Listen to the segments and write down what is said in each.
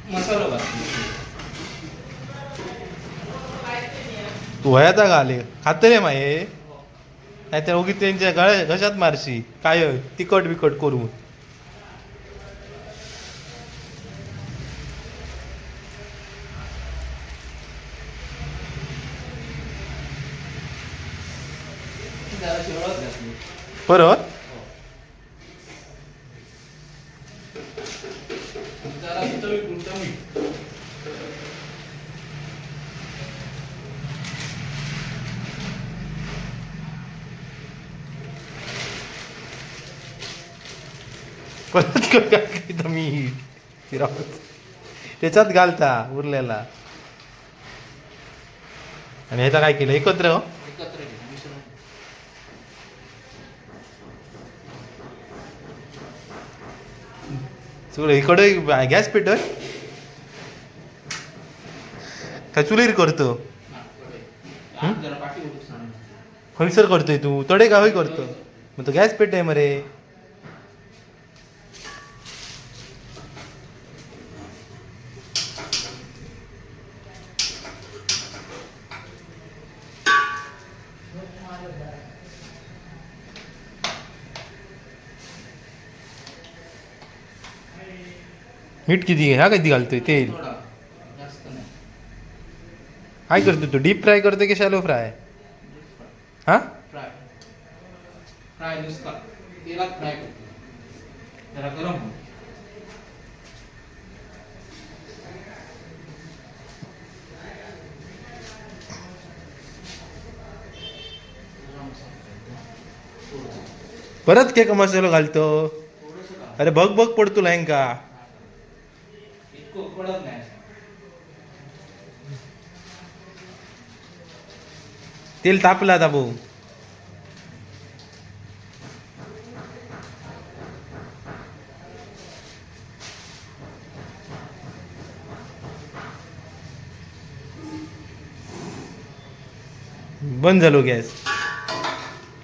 मसाला भात तू वयाचा घाले खातले माये नाहीतर उगी त्यांच्या गळ्या घशात मारशी काय तिखट बिकट करून जराशी हळद घातली. परत जराशी चवीपुरतं मीठ. परत काय मी त्याच्यात घालता उरलेला आणि ह्याचा काय केलं एकत्र एकत्र घे, मिश्रण. सगळं इकडे गॅस पेटोय का चुलीर करतो हा, कढई. जरा पाठी उडून सांग. खैसर करतोय तू तडे का होय करतो मग तो गॅस पेट आहे मरे मीठ किती ह्या किती घालतोय तेल थोडा, जास्त नाही. काय करतो तू डीप फ्राय करतोय की शॅलो फ्राय हा फ्राय फ्राय नुसता तेलात फ्राय करतो. जरा गरम हो. परत केक मसालो घालतो थोडंसं घाल. अरे बघ बघ पडतो का इतकं कडक नाही. तेल तापला आता भाऊ बंद झालो गॅस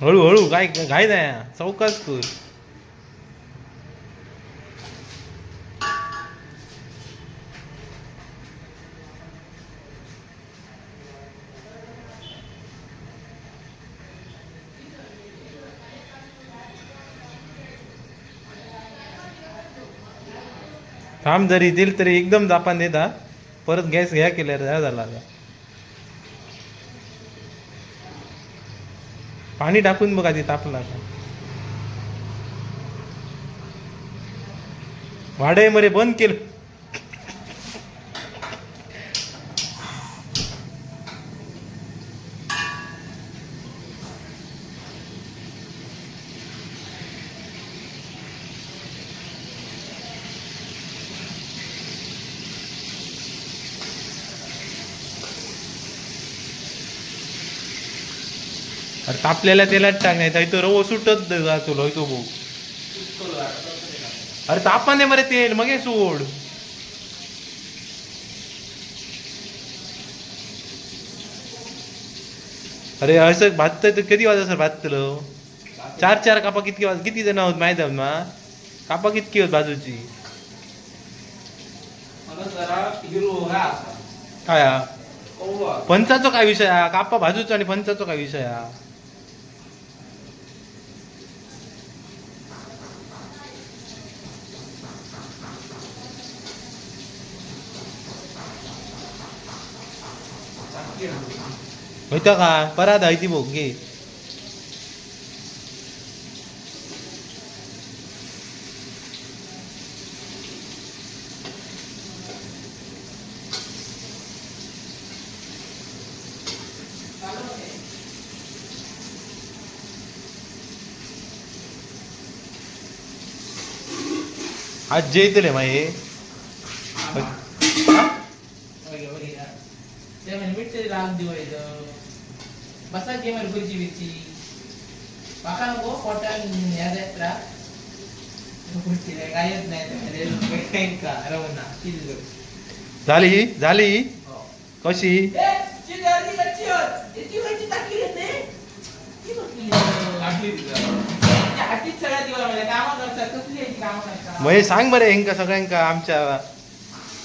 हळूहळू काय घाई नाही चौकाच कर थांब जरी येतील तरी एकदम दापान देता परत गॅस घ्या केल्यावर झाला आता. पाणी टाकून बघा ते तापला का वाडे मरे बंद केलं अरे तापलेल्या तेलात टाक नाही तो रवो सुटत तुला तो भाऊ अरे तापाने मरे तेल मग हे सोड अरे असं भाजतंय तर किती वाजता सर भाजतलं चार कापा किती जण आहोत माहित आहे ना कापा कितकी होत बाजूची मला जरा हिरो हा असा काय हा? कौवा. पंचाचो काय विषय हा कापा भाजूचा आणि पंचाचो काय विषय हा चांगली आहे. होतं का परात आहे ती बघ घे आज जे येतले माये ते म्हणे मिठचे राग दिवायचं बसा घे म्हणे खुर्ची बिर्ची बाका नको पोटान या जात्रा खुर्ची नाही कायच नाही ते का रवना किती झाली झाली हो कशी ए चिंगारी गच्ची होत इतकी वेळची टाकी येते ती बघली आणली तिथं. तुमच्या हातीच सगळ्या दिवस म्हणजे कामं करतात कसली याची कामं करतात मग हे सांग बरे हेंका सगळ्यांका आमच्या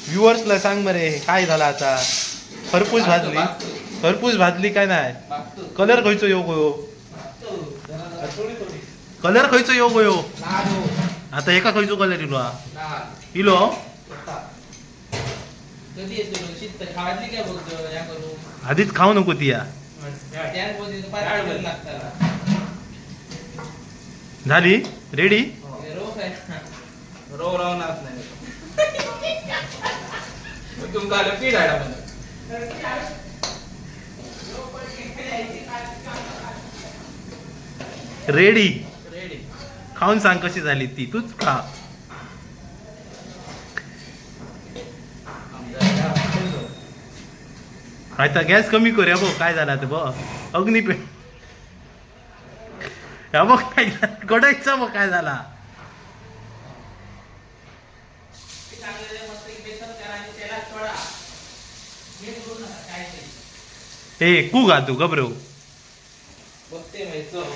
व्ह्युअर्सला सांग बरे काय झालं आता खरपूस भाजली खरपूस भाजली काय नाही मागतो. कलर खयचो योग हो जरा थोडी थोडी. कलर खयचो योग हो लाल हो आता एका खयचो कलर इलो हा लाल इलो कधी येतो शीत खावायची काय बोलतो या करू आधीच खाऊ नको ती या त्यात बोलतो दुपारी लागतात झाली रेडी रोज आहे रो रावणार नाही. मग तुमका आलं पीठ आहे म्हणून. रेडी रेडी खाऊन सांग कशी झाली ती तूच खा आता गॅस कमी करूया बघ काय झाला ते बघ अग्निपेट या बघ काय कडायचा बघ काय झाला हे कू गा तू घबरव बघते माहिती चव.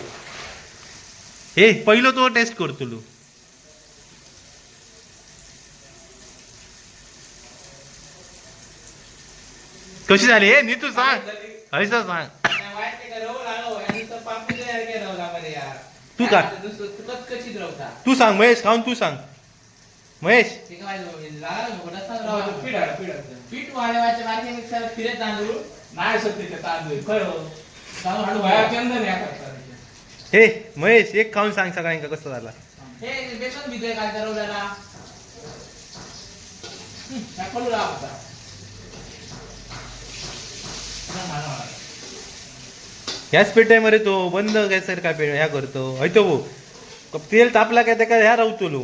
हे पहिलं तो टेस्ट कर तुलू कशी झाली हे नी तू सांग हयसा सांग तू का तू सांग महेश खाऊन तू सांग महेश पीठ आहे, पीठ आहे. पीठ वाढवायचे बारके मिक्सर फिरत तांदूळ नाही सत्य ते तांदूळ खरं. तांदूळ हळू वया व्हायचे. चंदन या करतात. हे महेश एक खाऊन सांग सगळ्यांका कसं झाला हे बेसन भिजय काय ठरवल्याला कळू लागता ह्याच पेटाय मरे तो बंद गॅसर काय पेट ह्या करतो हयतो भो तेल तापला काय त्याका ह्या रावतलो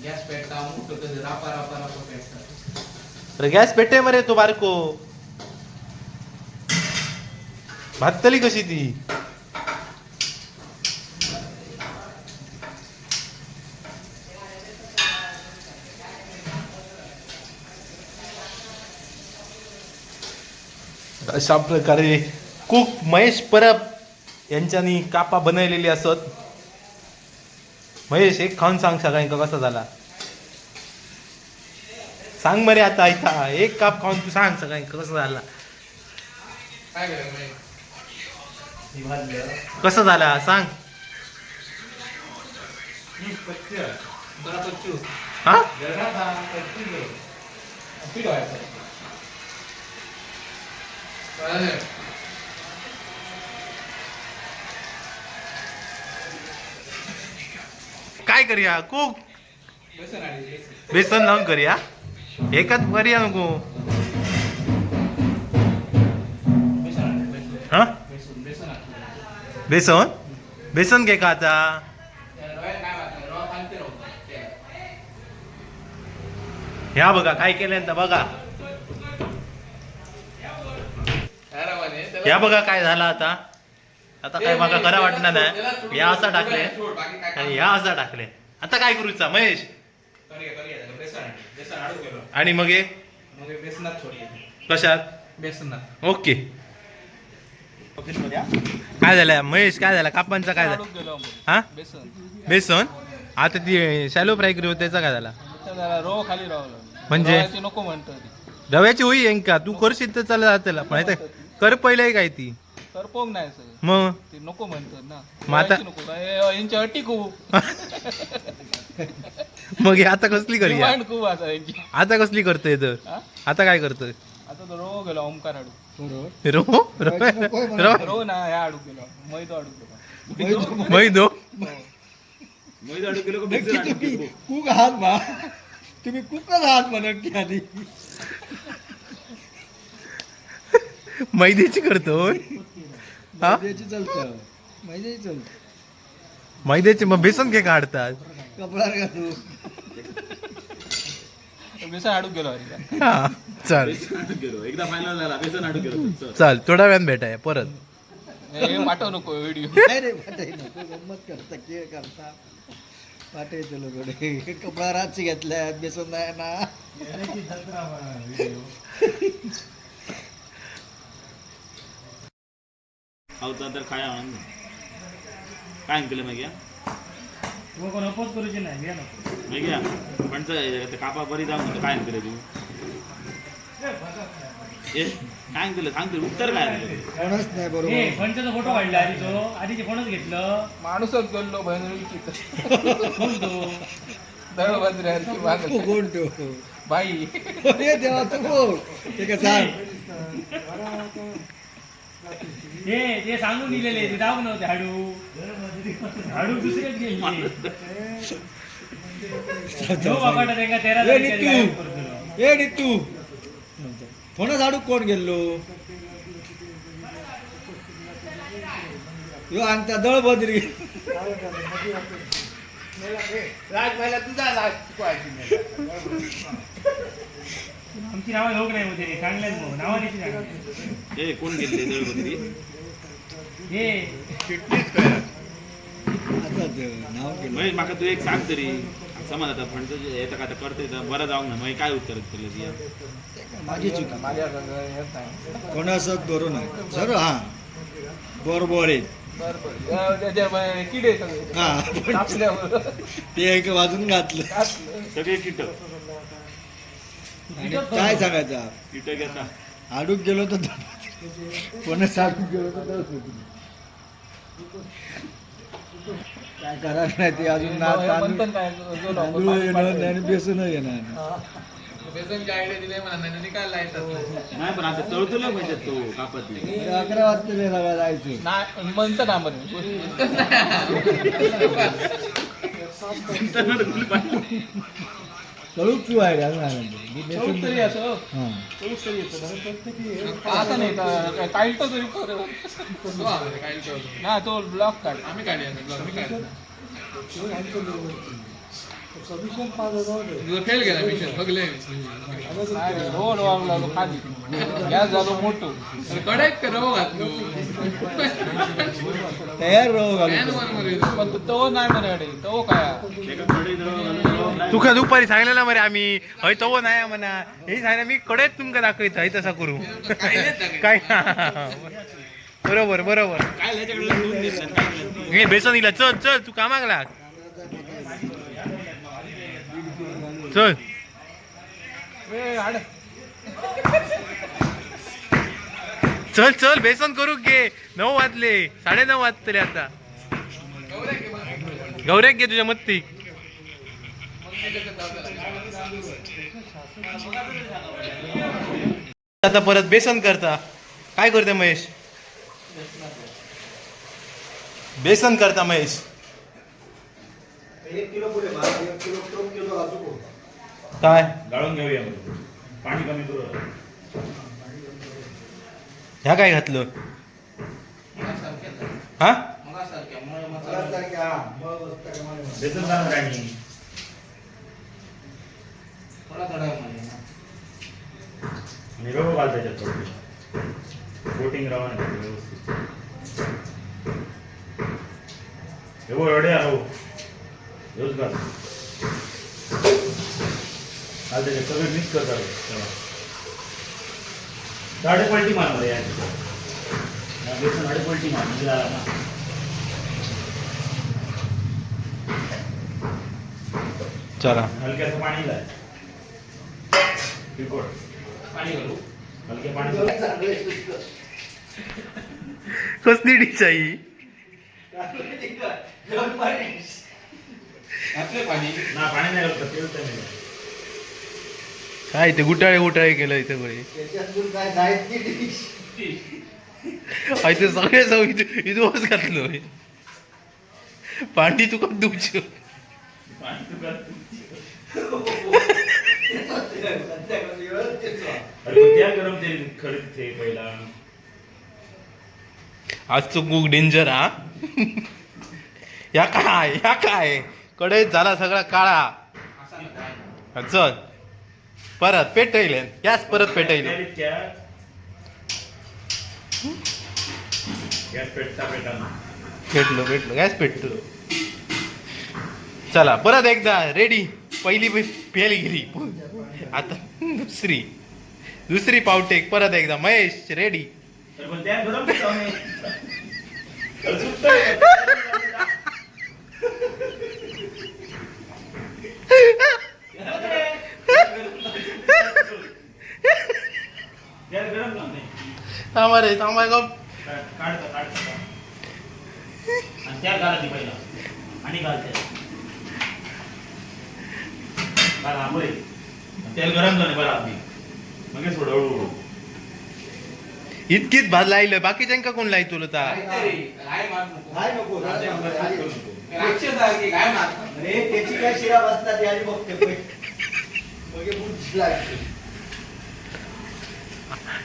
गॅस पेटता मोठं कधी रापा रापा रापा पेटतात. अरे गॅस पेटे मरे तो बारको भातली कशी ती अशा प्रकारे कुक महेश परब यांच्यानी कापा बनवलेली असत महेश एक खाऊन सांग सगळ्यांका कसा झाला सांग मरे आता ऐका एक काप खाऊन तू सांग सगळ्यांका कसा झाला काय करायचं माहिती? ही भाजली. कसा झाला सांग पच्ची आहे. जरा पच्ची होती. हा जरा था, पच्ची घे. पीठ व्हायचं. कळलं? काय करूया कुक बेसन आणि बेसन. बेसन लावून करूया एकाच करूया नको बेसन आणि बेसन. हा बेसन, बेसन आणि. बेसन बेसन घे का आता रव्याला काय वाटतं रवा पालते राहतो ह्या बघा काय केलं बघा अरे म्हणे, त्याला- ह्या बघा काय झाला आता आता काय बघा खरा वाटणार नाही या असा टाकले सोड, बाकी काय आणि ह्या असा टाकले आता काय करूचा महेश करूया, करूया. बेसन आणि. बेसन आडू गेलो. आणि मग हे मग हे बेसनात सोडूया. कशात बेसनात. ओके काय झालं महेश काय झालं कापांचा काय झालं गेलो हा बेसन. बेसन आता ती शॅलो फ्राय करू त्याचा काय झाला रो खाली राहलं. म्हणजे? रव्याची नको म्हणतो ती. रव्याची होई येईन का तू करशील तर चालला त्याला पण आता कर पहिले काय ती तर पोंग नाही सर मग ते नको म्हणतात ना. मग आता- रव्याची नको काय, यांची अटी खूप मग हे आता कसली करूया डिमांड खूप आता यांची. आता कसली करतोय तर हा? आता काय करतोय आता तो रो गेलो ओमकार आडू. रो रो रो ना ह्या आडू गेलो मैदो आडू गेलो. मैदो कुक आहात बा तुम्ही कुकच आहात म्हणा की आधी मैद्याची करतोय हा मैद्याची चालतं मैद्याची चालतं मैद्याची मग बेसन के काढतात कपडा घालू बेसन आडू गेलो अरे. हा चाल एकदा फायनल झाला बेसन आडू गेलो चाल थोडा वेळान भेटाय परत हे पाठव नको व्हिडिओ. नाही रे पाठाय नको गंमत करता खेळ करता पाठायचं लोक कपडा रातची घेतल्या बेसन नाही ना खाऊचा तर खाया म्हणून काय केलं मग या कोण अपोज करूची नाही घ्या नको मग या पण ते कापा बरी जाऊन काय केलं तू ए काय केलं सांग तरी उत्तर काय कोणच नाही ए बरोबर फणचा फोटो काढला आधीचे फोनच घेतलं माणूसच बोललो बहिणी कोण तो दळबंद्र्याची मागं. कोण तो बाई अरे देवा तू कोण ते का सांग ते सांगून दिलेले ते दाब नव्हते हाडू दुसरेच गेले जो बापाटा त्यांना 13 ए तारखेला नितू गायब करतो. ए नितू फोन झाडू कोण गेलो यो अंगता दळबद्री राज महिला तुझा लाज शिकवायची आमची नावं लोक नाही होते रे चांगल्याच भाऊ नावं त्याची चांगली ए कोण गेले दळबद्री हे नाव केलं मग माका तू एक सांग तरी समज आता फंड येतं का करते तर बरं जाऊ ना मग काय उत्तर केलं ती माझी चूक माझ्या संग येत नाही कोणासक धरून आहे सर हा बरोबर आहे बरोबर त्याच्या किडे सगळे हा पण आपल्यावर ते एक वाजून घातलं सगळे कीटक आणि काय सांगायचं कीटक घेता आडूक गेलो तर कोणाच आडूक गेलो तर दळत काय करायला नाही ते अजून ना म्हणतात काय जो तांदूळ येणार नाही आणि बेसन येणार बेसनचे आयडिया दिले म्हणा नाही काय लायतात नाही पण आता तळतुला पाहिजे तो कापत नाही 11 वाजता सगळं जायचं नाही म्हणतं ना म्हणे तळूक तू आहे बेसन तरी असं हा असं नाही का काढतो तरी ना तो ब्लॉक काढ आम्ही काढूया फेल गेला मिशन बघले रोड वागला खाली गॅस झालो मोठो कडायत रव घातलो तयार राहू घालू पण तो नाही म्हणे तो काय तू का दुपारी सांगलेला मरे आम्ही हय तो नाही म्हणा हे सांगितलं मी कडेच तुमका दाखवत हय तसा करू काय बरोबर बरोबर काय ह्याच्याकडे लिहून देत नाही, काय केलं ते? हे बेसन दिला चल चल तू कामाक लाग चल चल चल बेसन करू घे 9 वाजले 9:30 वाजतले आता गौऱ्याक घे तुझ्या मत्ती आता परत बेसन करता काय करते महेश बेसन करता महेश काय गाळून घेऊया मग. पाणी कमी करू ह्या काय घातलं हा बेसन जाणार आणि आणि रवा घाल त्याच्यात थोडं कोटिंग रवा नाही व्यवस्थित एवढं एवढे आहो एवढंच घाल घाल त्याच्यात सगळं मिक्स करतात तेव्हा साडे पलटी मारणार या बेसन साडे पलटी मार म्हणजे झाला ना चला हलक्याचं पाणी लाय बिलकुल पाणी घालू हलके पाणी कसली डिश आहे ही? ना पाणी नाही घालत तेल तर नाही काय ते गुटाळे गुटाळे केलं इथं बरे काय जायची ते सगळे जाऊ इथं घातलं पाणी तुका दुच पाणी तू घाल. अरे पण त्या गरम तेल खडक ते पहिला आजचं खूप डेंजर हा या काय कढईत झाला सगळा काळा चल परत पेटवले गॅस परत पेटवले गॅस पेटता पेटा पेटलो गॅस पेटलो चला परत एकदा रेडी पहिली फेल गेली आता दुसरी पावटेक परत एकदा महेश रेडी तर पण त्या गरम थांबा रे थांबा गप. आणि त्या घालायची पहिला आणि घालते तेल गरम झाले बरं आधी मग थोडं हळूहळू इतकीच भाज लायलं बाकीच्यांका कोण लाई तुला ता काय मार नको. काय नको राक्षस आहे की काय मार. अरे त्याची काय शिरा बसतात यारी बघते मग हे बुट लागते.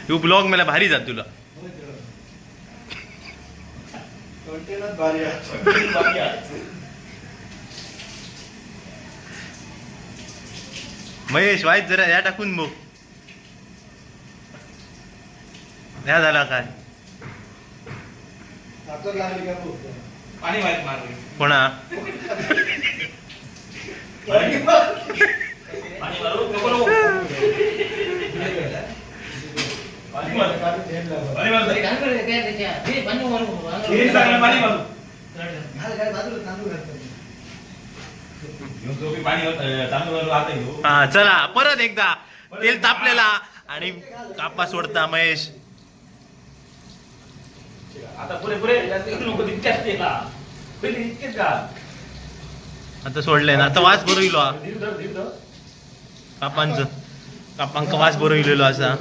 तू ब्लॉग मला भारी जात तुला. कंटेनर भारी आहे. महेश वाईट जरा या टाकून बघ. या झाला काय साखर लागली का बघ. पाणी वाईट मार. कोणा पाणी मारू नको नको. पाणी मारू पाणी मारू अरे काय करे काय त्याच्या हे बनव मारू. हे सगळं पाणी मारू काय बाजूला तांदूळ घालतात. घेऊन तो बी पाणी तांदूळ आता घेऊ. हा चला परत एकदा तेल तापलेला आणि कापा सोडता महेश. आता पुरे पुरे नको तितक्याच तेला पहिले इतकेच का आता सोडले ना आता वास बरो इलो हा. धीर धर धीर धर. कापांक वास बरो इलेलो असा.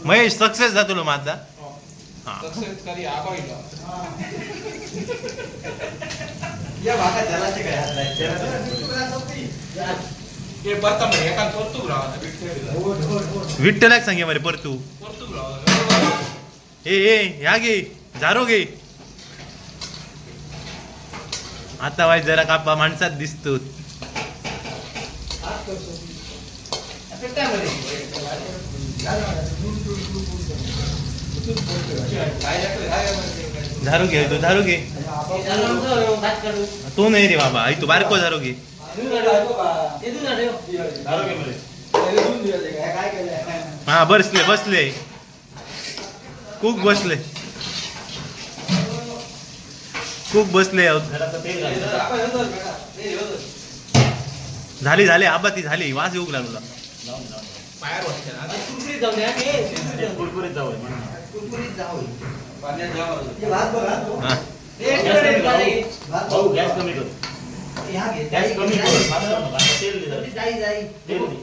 महेश सक्सेस जातलो माझा. हा सक्सेस करी आबाईला. या भागात जलाचे काय हात नाही. हे बरता मग एका परतूक राहा. विठ्ठलाक सांगे मरे परतू. परतूक राहा. ए ह्या घे झारो घे. आता वाईट जरा कापा माणसात दिसतो. असं काय मध्ये काय लागतं झारो घे तू झारो घे. भात काढू. तो नाही रे बाबा आई तू बारको झारो घे. आरोग्य मध्ये काय केलंय. हा बसले बसले खूप बसले खूप बसले आहोत. जरासं तेल घालायचं. झाली झाली आबा ती झाली वास येऊ लागला. लावून लावून. पायावर बसते ना. कुरकुरीत जाऊ द्या. ते कुरकुरीत जाऊ दे म्हणून. कुरकुरीत जाऊ. पाण्यात जाऊ. हे भात बघ हा. हा गॅस कमी कर. भात भाऊ बघ. गॅस कमी कर. ह्या घे. गॅस कमी कर. भात करू नका. तेल दे जरा. जाई जाई. तेल दे.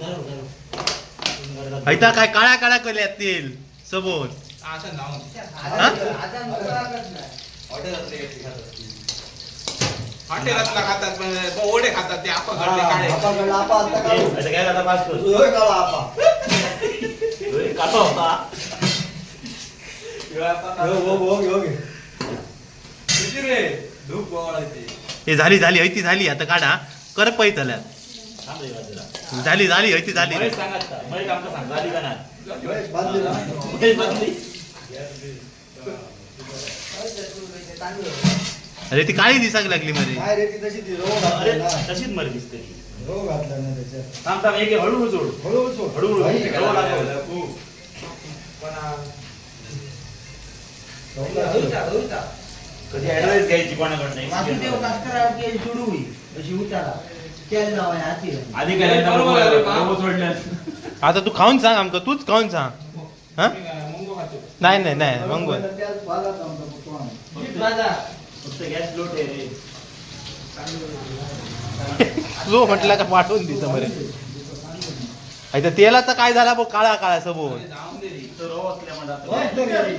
ऐता काय काळ्या काळ्या केल्या तेल सबोत. असं नाव. आता नुसता नाही. हॉटेलातला खातात पण ओढे खातात ते आपण घरले काढे. आपा गळा, आपा आता तेल. काढू. आता गॅस आता पास कर. होय काढा आपा. होय, कापा होता. हो घे. किती रे धूप गोवाळायची. हे झाली झाली ऐती झाली आता काढा कर पैत आल्या. थांब रे बाजूला. झाली झाली ऐती झाली. महेश सांगत का? महेश आमचं सांग. झाली का नाही? होय, बाजूला. महेश बदली. अरे ती काळी दिसाक लागली मध्ये. काय रे ती तशी ती रोग अरे घातला ना. तशीच मर दिसते ती. रोग घातला ना त्याच्यात. थांब थांब एक हळूहळू जोड. हळूहळू सोड. हळूहळू. बाई, रवा लागतो. कधी ऍडवाइस घ्यायची कोणाकडनं? आधी काय बरोबर आहे रे बा. सोडलं. आता तू खाऊन सांग आमका तूच खाऊन सांग. हा मुंगो खातो. नाही नाही नाही मग बोल. त्यात भागात आमचा पुतळा. फक्त गॅस लोट आहे रे. जो म्हटला का पाठवून दिसं बरे. आता तेलाचा काय झाला बघ काळा काळा सबोत. जाऊन दे रे. तो रवा असल्यामुळे आता- होय, तर ये.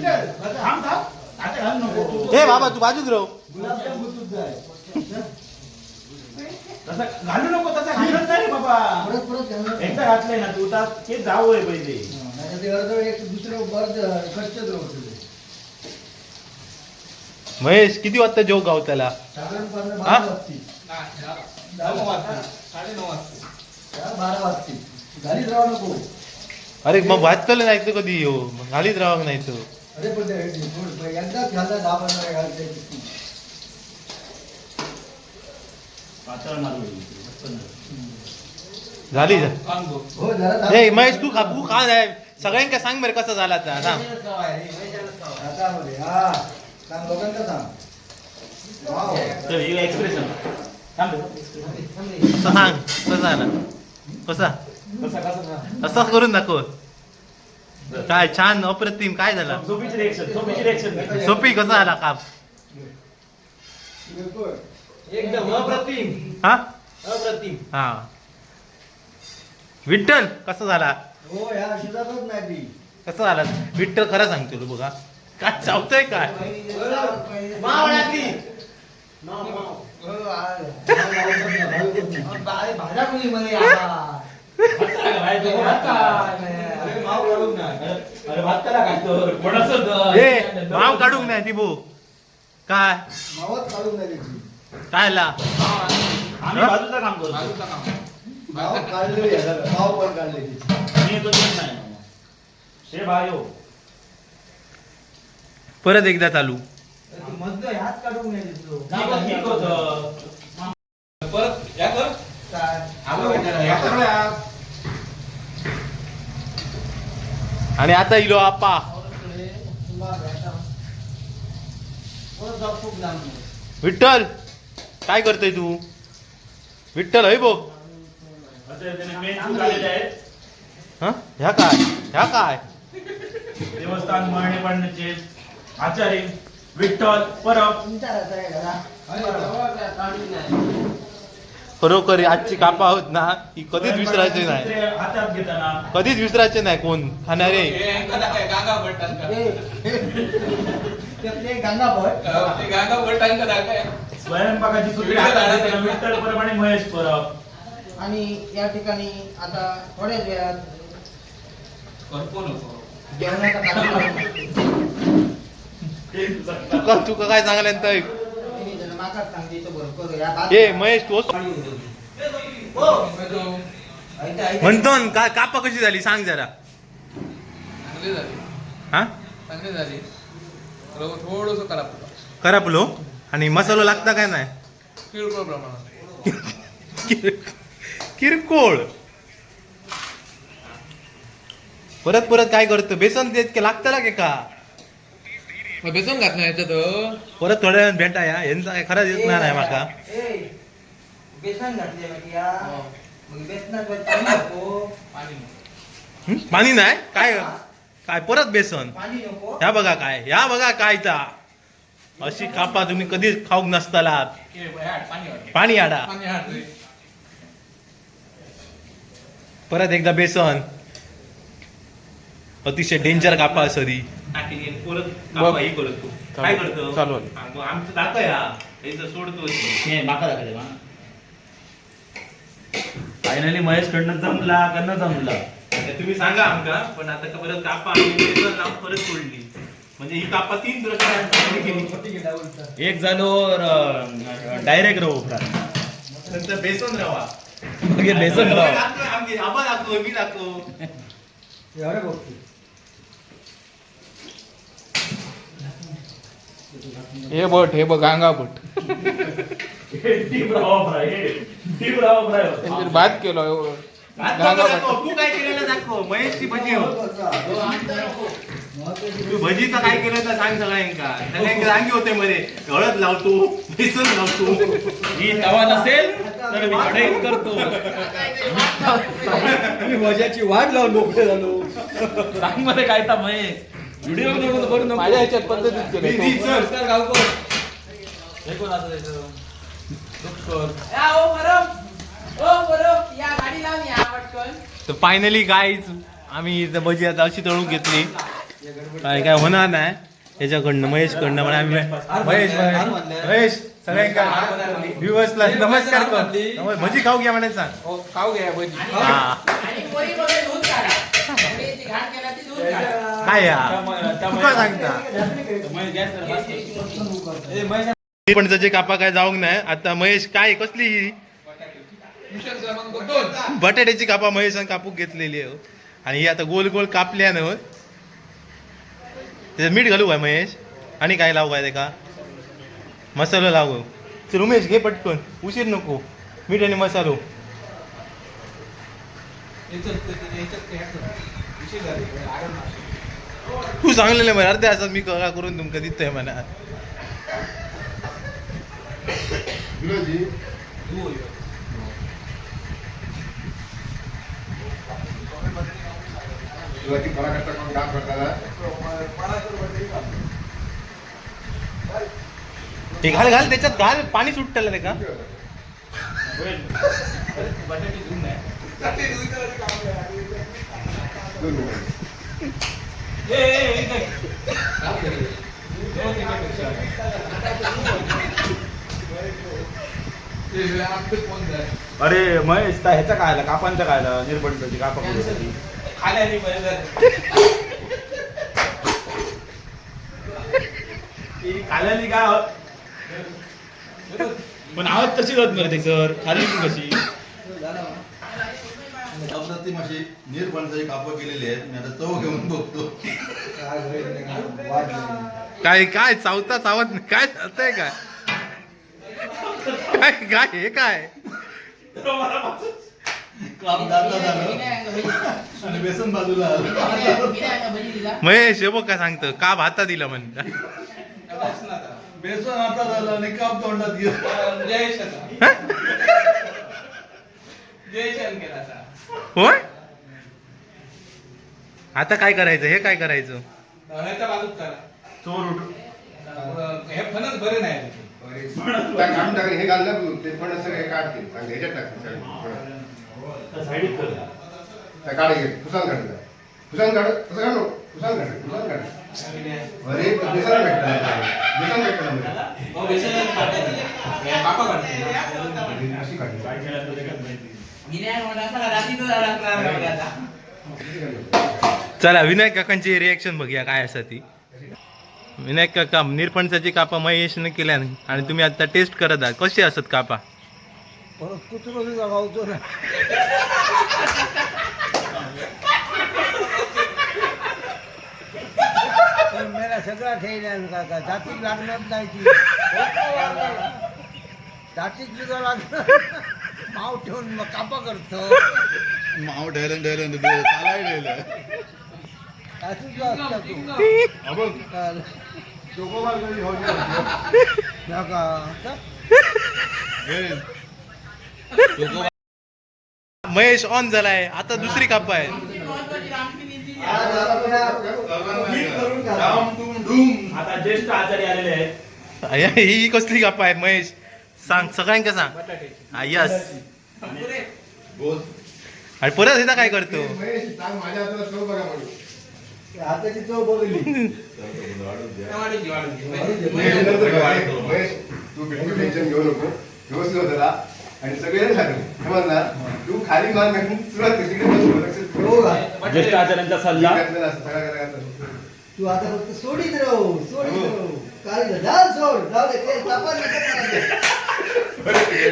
थांब थांब. आता घाल नको. हे बाबा तू बाजूच राहू. गुलाबजाम गुतूच जाय. तसं घालू नको. तसं घालत नाही रे बाबा. परत घालणार. एकदा घातलंय ना तू तर ते जाऊ आहे पहिले. नाहीतर ते अर्ध एक दुसरं बरं कच्चच रोग तुझे. महेश किती वाजता जेव गाव त्याला. साधारणपणे हा? 12 वाजती. नाही, 9 वाजता. 9:30 वाजता. त्या 12 वाजती. घालीच राहू नको. अरे मग भाजतलं नाही तर कधी येऊ घालीत राहावं नाही तर. अरे पण ते एकदाच घालता 10-15 घालते. पातळ मारू. झाली खाऊन बघ. हो जरा हे महेश तू खा नाही सगळ्यांका सांग बरं कसं झाला आता. सांग आता मध्ये हा सांग लोकांना सांग. तर हे एक्सप्रेशन असं सांग कसा आला कसा असा करून दाखव काय छान अप्रतिम काय झाला सोपीची रिएक्शन सोपी कसा आला काप एकदम अप्रतिम हा अप्रतिम. हा विठ्ठल कसा झाला हो या शिजातच नाही ती. कसा झाला विठ्ठल खरं सांगतो तू बघा काय चावतोय काय ए भाव काढूक नाही ती भो काय मावत काढून नाही त्याची. काय ला आम्ही बाजूचं काम करतो माव काढलेली आहे जरा. माव पण काढली तिची. मी तो देत नाही शे भायो परत एकदा चालू मधलं हात काढून नाही दिसलो. ठीक होतं परत या कर आणि आता इलो आप्पा विठ्ठल काय करतोय तू विठ्ठल हय बो मेन चूक आलेले आहेत हा ह्या काय देवस्थान मळणे पाडण्याचे आचार्य विठ्ठल परब खरोखर आजची कापा आहोत ना ही कधीच विसरायची नाही चित्रे हातात घेताना कधीच विसरायचे नाही कोण खाणारे गांगा भट्टांका गंगाभट गांगा भट्टांका दाखवाय स्वयंपाकाची सूत्रे हातात घेताना विठ्ठल परब आणि महेश परब आणि या ठिकाणी आता थोड्याच वेळात भरपूर नको जेवणाचा कार्यक्रम तुका काय सांगल्यान तर तिन्ही जण माकाच सांगते तो भरपूर या बात- ए महेश तोच म्हणतो न, का कापा कशी झाली सांग जरा चांगली झाली हा चांगली झाली थोडस खराब खराबलो आणि मसालो लागता काय नाही किरकोळ प्रमाणात किरकोळ परत परत काय करतो बेसन देत की लागतला की का मग बेसन घात नाही याच्यात परत थोड्या वेळान भेटा या यांचा काय खरंच येत नाही माका ए, बेसन घातले माहिती या हो. मग बेसनात पाणी नको पाणी पाणी नाही काय काय परत बेसन पाणी नको ह्या बघा काय ता अशी कापा तुम्ही कधीच खाऊक नसताला पाणी पाणी आडा पाणी हाड रे परत एकदा बेसन अतिशय डेंजर कापा सरी काय करतो चालू आमचं दाखव या सोडतो माका दाखवते फायनली महेश कडनं जमला का न जमला तुम्ही सांगा आमका पण आता परत कापा आणि बेसन लावून परत सोडली म्हणजे ही कापा 3 प्रकारे एक झालो डायरेक्ट रहो नंतर बेसन रवा बेसन रहो आबा दाखव मी दाखव एवढ्या गोष्टी हे बघ गांगा भट डीप रहो फ्राय भात केलो तू काय केलेलं दाखव महेशची भजी हो तू भजीचं काय केलं तर सांग सगळ्यांका सांगी होते मध्ये हळद लावतो बेसन लावतो ही तवा नसेल तर मी कढईत करतो तुम्ही मजाची वाट लावून मोकळे झालो. सांग मध्ये काय ता महेश व्हिडिओ करू नको माझ्या ह्याच्यात पद्धतीत केलं बिझी चल. हे कोण आता त्याचं या गाडी लावून या पटकन तर फायनली गाईज आम्ही इथं भजी आता अशी तळून घेतली काय होणार नाही याच्याकडनं महेशकडनं पण आम्ही महेश सगळ्यांका व्ह्युअर्सला नमस्कार कर भजी खाऊ घ्या म्हणे सांग खाऊ घ्या भजी हा आणि पोरी वगैरे दूध काढा पोरीची घाण केला ती दूध काढा काय या तुका सांगता पण त्याचे कापा काय जाऊक नाही आता महेश काय कसली ही मिशन क्रमांक 2 बटाट्याची कापा महेशान कापूक घेतलेली आहे आणि ही आता गोल गोल कापल्या न त्याच्यात मीठ घालू काय महेश आणि काय लावू काय का मसालो लावू चल उमेश घे पटकन उशीर नको मीठ आणि मसालो तू सांगलेलं मला अर्ध्या असं मी करा करून तुमका दिसतंय म्हणा ते घाल घाल त्याच्यात घाल पाणी सुटलं रे का बटाटे धुवून नाही. अरे महेश ह्याचा काय आला कापांचा काय आला निर्बंधची कापा खाण्याने बरोबर खाल्याने का पण आवाज तशी होत नाही सर खाली कशी अप्रतिम अशी नीरपणसाची कापं केलेली आहेत मी आता चव घेऊन बघतो काय काय चावता चावत नाही. काय चालतंय काय काय काय हे काय काम दाता झालं आणि बेसन बाजूला आलं महेश हे बघ काय सांगतं का भाता दिला म्हणता बेसन आता झालं आणि काप तोंडात गेलं जयशन केला असा. होय आता काय करायचं हे काय करायचं ह्याच्या बाजूत करा. चोर उठ हे फणस बरे नाही. काम टाकले हे घाललं ते पण सगळे काढतील आणि ह्याच्यात टाकतील साईडीत कर त्या काढे घे पुसान काढ पुसान काढ तसं काढ पुसान काढ पुसान काढ अरे बेसन भेटतं बेसन भेटतं अशी काढली काय केलं तुझ्या माहिती चला विनायक काकांची रिएक्शन बघूया काय असं ती विनायक काका निरपणसाची कापा महेशने केल्या आणि तुम्ही आता टेस्ट करत आहात कशी असत कापा परत कुत्रो सुद्धा गावतो ना पण मेला सगळा ठेवल्या काका जातीक लागणार नाही ती जातीक सुद्धा लागणार माव ठेवून मग कापा करतो माव ढेरण ढेरण चालाय गेलं असंच असतं तू चोकोबार कधी होत नका महेश ऑन झालाय आता दुसरी कापा आहे आता ज्येष्ठ आचार्य आलेले आहेत अय्या, ही कसली कापा आहे महेश सांग सगळ्यांका सांग यस बोल आणि परत इथं काय करतो महेश सांग माझ्या हाताला चव बघा म्हणून हाताची चव बघली महेश तू बिलकुल टेन्शन घेऊ नको व्यवस्थित होत राहा आणि सगळे लागले समजला तू खाली मान घालून सुरुवात तिकडे ज्येष्ठ आचार्यांचा सल्ला तू आता फक्त सोडीत राहू काय झालं सोड जाऊ दे ते तापा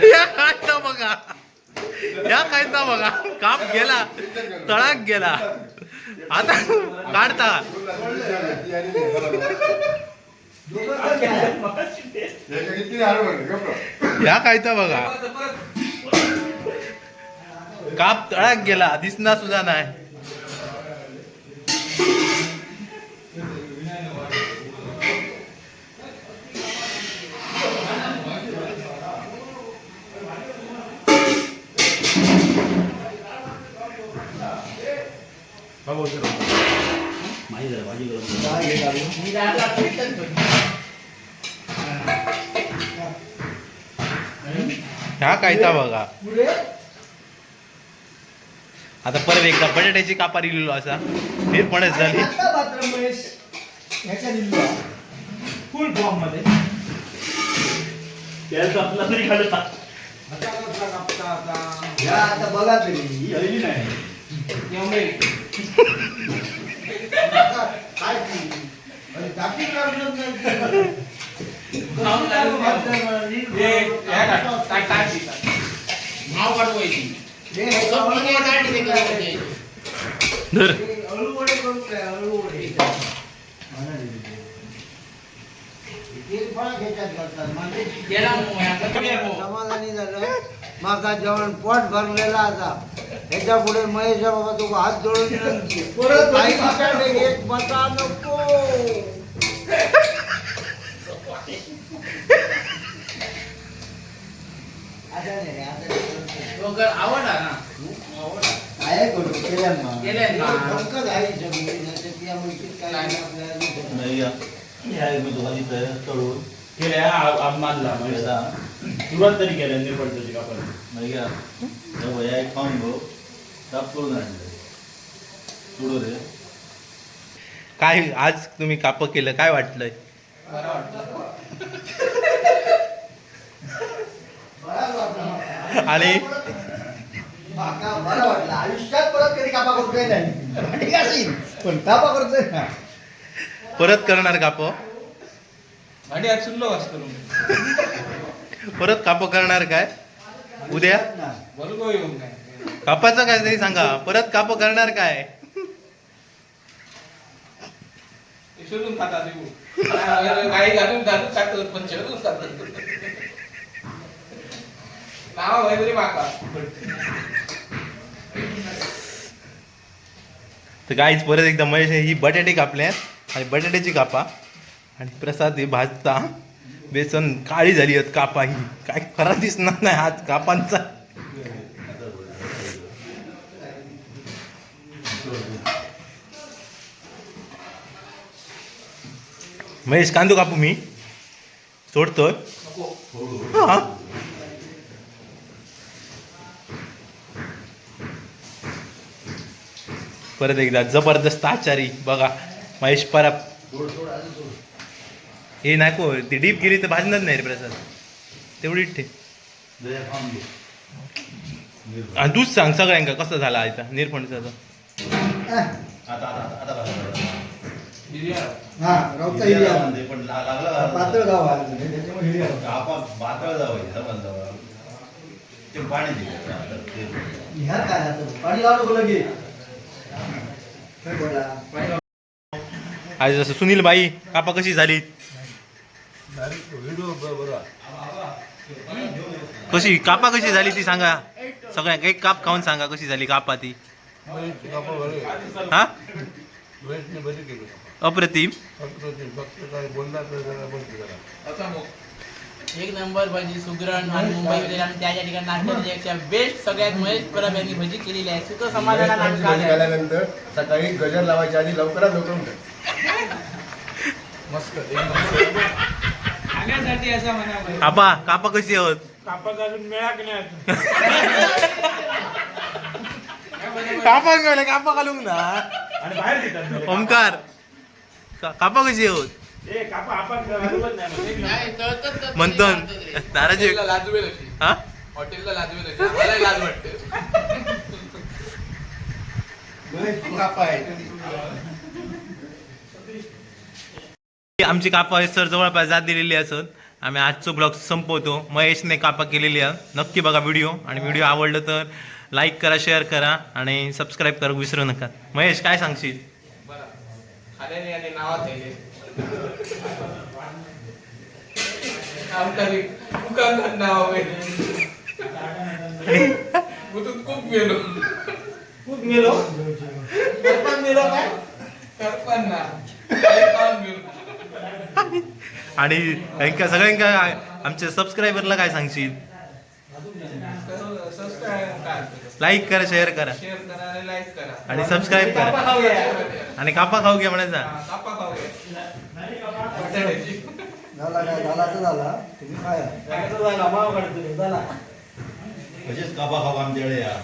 या काढता बघा या काढता बघा काप गेला तळाक गेला आता काढता किती हरवलं या काढता बघा काप तळाक गेला दिसना सुद्धा नाही माझी जरा भाजी करून ह्या कायता बघा आता परत एकदा बटाट्याची कापा दिलेलो असा निर्पणच झाली फुल फॉर्म मध्ये त्याला आपला तरी घालता आता बघा तरी ही आलेली नाही काय जाती लागणार माव पाठवायची धर अळूवडे करून काय अळूवडे समाधानी झालं माझा जेवण पोट भरलेला आता ह्याच्या पुढे महेशा बाबा तू हात जोडून परत एक बसा नको कर आवड आहे ना आवड आहे. आहे करू केल्यान ना केल्यान ना. पंकज आहे सगळी नाहीतर त्या मुलगीत काय नाही. आपल्याला दिसत नाही. नाही या. हे आहे मी तुम्हाला इथं तळून केल्या मानला सुरुवात तरी केल्या निर्बंधाची कापड नाही या. हे वया एक खाऊन गो साफ करून आणलं सोडू रे. काय आज तुम्ही काप केलं काय वाटलंय? बरं वाटलं. आणि माका बरं वाटलं आयुष्यात परत कधी कापा करतोय नाही ठीक आहे पण कापा करतोय ना परत करणार काप? आणि आज सुनलो वाचतो परत काप करणार काय उद्या? बोलू येऊन काय कापाचं काय तरी सांगा. परत काप करणार काय? शोधून खातात काही घालून घालून खातात पण शोधून खातात नाव आहे तरी माका. तर काहीच परत एकदा महेश ही बटाटे कापल्यात आणि बटाट्याची कापा आणि प्रसाद हे भाजता बेसन काळी झाली आहेत कापा ही काय खरा दिसणार नाही आज कापांचा. महेश कांदो कापू मी सोडतोय. हा परत एकदा जबरदस्त आचारी बघा महेश परब. हे नको ती डीप गेली तर भाजणार नाही रे प्रसाद तेवढीच ठे. आणि तूच सांग सगळ्यांका कसं झाला आता निरफणचा. हा राऊता एरिया पण लागला पातळ गाव आहे त्याच्यामुळे एरिया बातळ जावं ते पाणी ह्या काय आता पाणी लावलं बोला की काय बोला आज जसं सुनील बाई कापा कशी झाली कशी कापा कशी झाली ती सांगा सगळ्यांक एक काप खाऊन सांगा कशी झाली कापा ती. हा अप्रतिम. एक नंबर भजी सुगरण आणि मुंबईमध्ये आम्ही त्या ठिकाणी नाश्त्याची बेस्ट सगळ्यात महेश परब यांनी भजी केलेली आहे. सुख समाधानात आम्ही खाल्लं. झाल्यानंतर सकाळी गजर लावायच्या आधी लवकरात लवकर मस्त खाण्यासाठी असं म्हणा. कापा कापा कशी आहोत कापड घालून मेळा की नाही कापा गेले कापा घालून ना आणि बाहेर देतात ओमकार कापा कशी आहोत ए कापा आपण घालूच नाही नाही, तळतच म्हणतो नाराजी. हॉटेलला लाजवेल अशी. हा हॉटेलला लाजवेल अशी. आम्हालाही लाज वाटते. आमची कापा सर जवळपास जात दिलेली असत. आम्ही आजचो ब्लॉग संपवतो. महेशने कापा केलेली आहे. नक्की बघा व्हिडिओ आणि व्हिडिओ आवडलं तर लाईक करा शेअर करा आणि सबस्क्राईब करा विसरू नका. महेश काय सांगशील? बरं. खाल्याने आणि नावात आहे आमच्या दुकानदार नाव आहे. कुठून खूप गेलो खूप गेलो करपण गेलो काय करपण ना करपण गेलो. आणि यांका सगळ्यांका आमच्या सबस्क्रायबरला काय सांगशील? लाईक करा शेअर करा शेअर करा आणि लाईक करा आणि सबस्क्राईब करा आणि कापा खाऊ घ्या म्हणायचा. कापा खाऊया. झाला काय झाला तर झाला तुम्ही काय झाला माव काढतो झाला कापा खाऊ आमच्याकडे या.